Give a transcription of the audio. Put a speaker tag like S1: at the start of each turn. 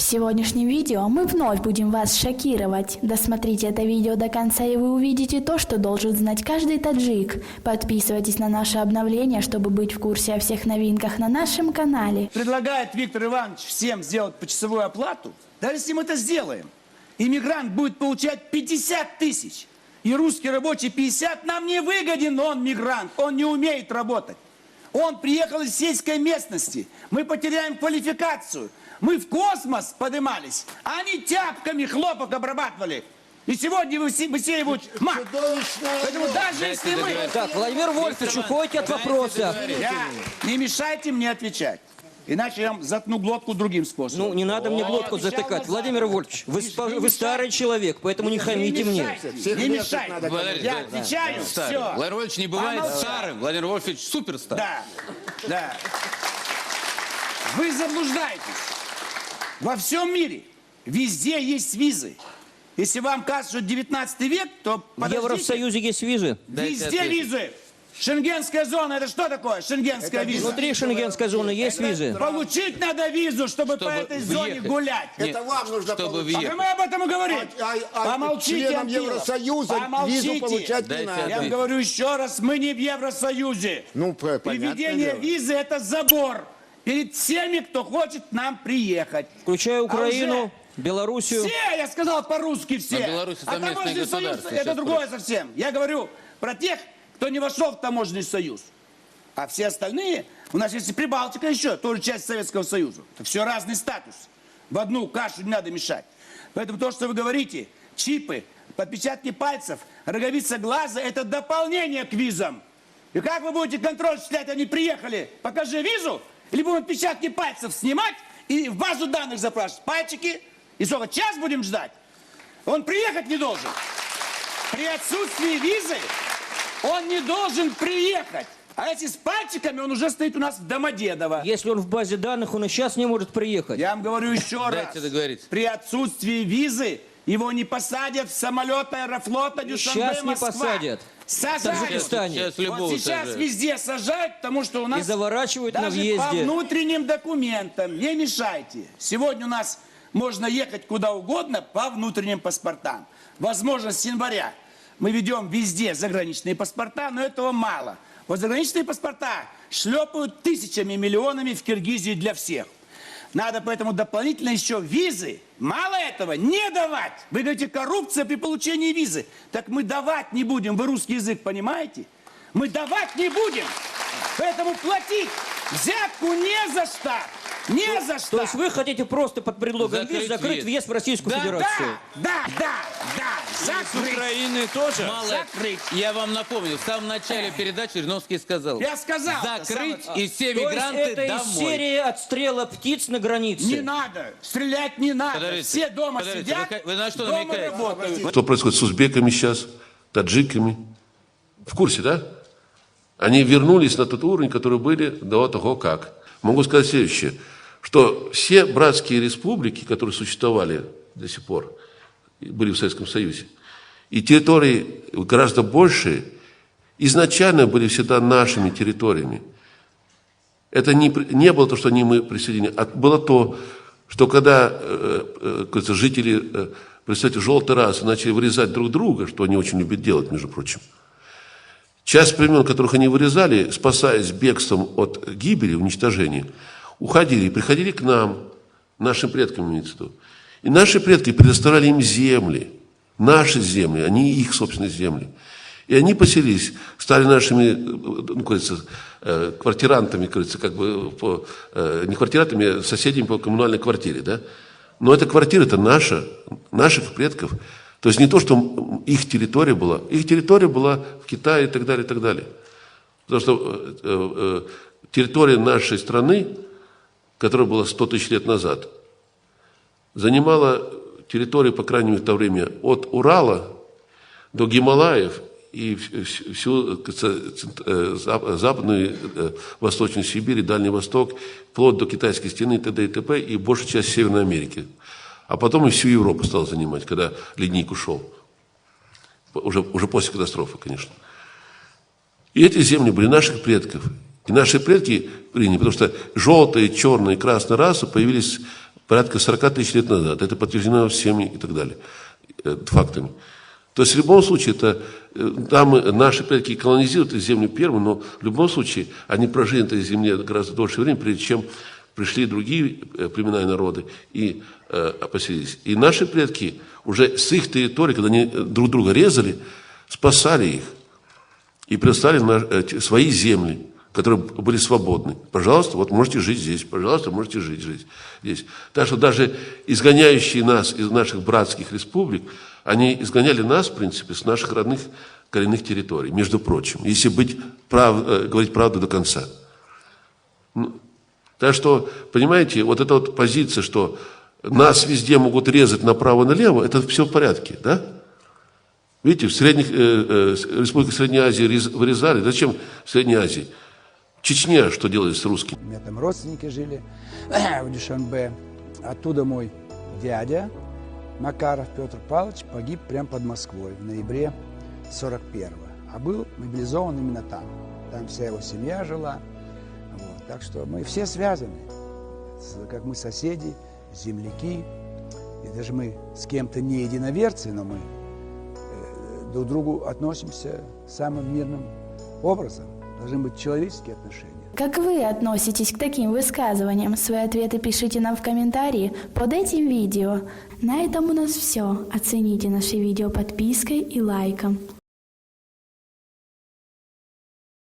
S1: сегодняшнем видео мы вновь будем вас шокировать. Досмотрите это видео до конца, и вы увидите то, что должен знать каждый таджик. Подписывайтесь на наше обновление, чтобы быть в курсе о всех новинках на нашем канале.
S2: Предлагает Виктор Иванович всем сделать почасовую оплату. Даже если мы это сделаем, иммигрант будет получать 50 тысяч, и русский рабочий 50, нам не выгоден он, мигрант, он не умеет работать. Он приехал из сельской местности, мы потеряем квалификацию. Мы в космос поднимались, а они тяпками хлопок обрабатывали. И сегодня высеивают мак. Поэтому даже если мы...
S3: Так, Владимир Вольфович, уходите от вопроса.
S2: Не мешайте мне отвечать. Иначе я вам заткну глотку другим способом.
S3: Ну, не надо мне глотку затыкать. Владимир Вольфович, вы старый человек, поэтому не хамите мне.
S2: Не мешайте. Я отвечаю, все.
S4: Владимир Вольфович не бывает старым. Владимир Вольфович суперстар.
S2: Да. Вы заблуждаетесь. Во всем мире везде есть визы. Если вам кажется, что 19 век, то
S3: в Евросоюзе есть визы.
S2: Везде визы. Шенгенская зона, это что такое? Шенгенская виза.
S3: Внутри шенгенской зоны есть визы.
S2: Получить надо визу, чтобы по этой зоне гулять.
S5: Это вам нужно получить.
S2: А мы об этом и говорим. Помолчите,
S5: членам Евросоюза визу получать не надо.
S2: Я говорю еще раз, мы не в Евросоюзе. Приведение визы – это забор перед всеми, кто хочет к нам приехать.
S3: Включая Украину, Белоруссию.
S2: Все, я сказал по-русски все. А таможенный союз – это другое совсем. Я говорю про тех, кто не вошел в таможенный союз. А все остальные, у нас есть и Прибалтика еще, тоже часть Советского Союза. Это все разный статус. В одну кашу не надо мешать. Поэтому то, что вы говорите, чипы, отпечатки пальцев, роговица глаза – это дополнение к визам. И как вы будете контроль осуществлять? Они приехали, покажи визу, или будем отпечатки пальцев снимать и в базу данных запрашивать. Пальчики, и сколько, час будем ждать? Он приехать не должен. При отсутствии визы он не должен приехать. А если с пальчиками, он уже стоит у нас в Домодедово.
S3: Если он в базе данных, он и сейчас не может приехать.
S2: Я вам говорю еще раз. При отсутствии визы его не посадят в самолет Аэрофлота Дюшанбе, Москва.
S3: Сейчас не посадят.
S2: Сажают.
S3: В Таджикистане.
S2: Вот сейчас везде сажают, потому что у нас...
S3: И заворачивают
S2: даже
S3: на въезде.
S2: по внутренним документам. Не мешайте. Сегодня у нас можно ехать куда угодно по внутренним паспортам. Возможно, с января мы ведем везде заграничные паспорта, но этого мало. Вот заграничные паспорта шлепают тысячами, миллионами в Киргизию для всех. Надо поэтому дополнительно еще визы. Мало этого, не давать. Вы говорите, коррупция при получении визы. Так мы давать не будем. Вы русский язык понимаете? Мы давать не будем. Поэтому платить взятку не за что. Не за что.
S3: То есть вы хотите просто под предлогом виз закрыть въезд в Российскую Федерацию?
S2: Да. Закрыть.
S4: С Украины тоже?
S2: Закрыть.
S4: Я вам напомню, в самом начале передачи Жириновский сказал.
S2: Я сказал.
S4: Закрыть и все
S3: То
S4: мигранты
S3: есть это
S4: домой.
S3: из серии отстрела птиц на границе?
S2: Не надо. Стрелять не надо.
S4: Подождите,
S2: все дома сидят,
S4: вы на что
S2: дома
S4: намекаете?
S2: работают.
S6: Что происходит с узбеками сейчас, таджиками? В курсе, да? Они вернулись на тот уровень, который были до того, как. Могу сказать следующее, что все братские республики, которые существовали до сих пор, были в Советском Союзе, и территории гораздо большие, изначально были всегда нашими территориями. Это не было то, что мы присоединили, а было то, что когда жители, представьте, желтой расы начали вырезать друг друга, что они очень любят делать, между прочим, часть племен, которых они вырезали, спасаясь бегством от гибели, уничтожения, уходили и приходили к нам, нашим предкам имеется в виду. И наши предки предоставляли им земли, наши земли, а не их собственные земли. И они поселились, стали нашими, квартирантами, не квартирантами, а соседями по коммунальной квартире, да? Но эта квартира-то наша, наших предков. То есть не то, что их территория была в Китае и так далее, и так далее. Потому что территория нашей страны, которая была 100 тысяч лет назад, занимала территорию, по крайней мере, в то время, от Урала до Гималаев и всю Западную, Восточную Сибирь, Дальний Восток, вплоть до Китайской стены и т.д. и т.п. и большую часть Северной Америки. А потом и всю Европу стал занимать, когда ледник ушел. Уже после катастрофы, конечно. И эти земли были наших предков. И наши предки приняли, потому что желтые, черные, красные расы появились порядка 40 тысяч лет назад. Это подтверждено всеми и так далее фактами. То есть в любом случае, это, там наши предки колонизируют эту землю первыми, но в любом случае они прожили на этой земле гораздо дольше времени, прежде чем пришли другие племена и народы и поселились. И наши предки уже с их территории, когда они друг друга резали, спасали их и предоставили свои земли, которые были свободны. Пожалуйста, вот можете жить здесь, пожалуйста, можете жить здесь. Так что даже изгоняющие нас из наших братских республик, они изгоняли нас, в принципе, с наших родных коренных территорий, между прочим, если говорить правду до конца. Так что, понимаете, вот эта вот позиция, что нас везде могут резать направо-налево, это все в порядке, да? Видите, в республиках Средней Азии вырезали. Зачем в Средней Азии? Чечня что делает с русскими?
S7: У меня там родственники жили в Душанбе. Оттуда мой дядя Макаров Петр Павлович погиб прямо под Москвой в ноябре 41-го. А был мобилизован именно там. Там вся его семья жила. Вот. Так что мы все связаны. Как мы соседи, земляки. И даже мы с кем-то не единоверцы, но мы друг к другу относимся самым мирным образом. Должны быть человеческие отношения.
S1: Как вы относитесь к таким высказываниям? Свои ответы пишите нам в комментарии под этим видео. На этом у нас все. Оцените наше видео подпиской и лайком.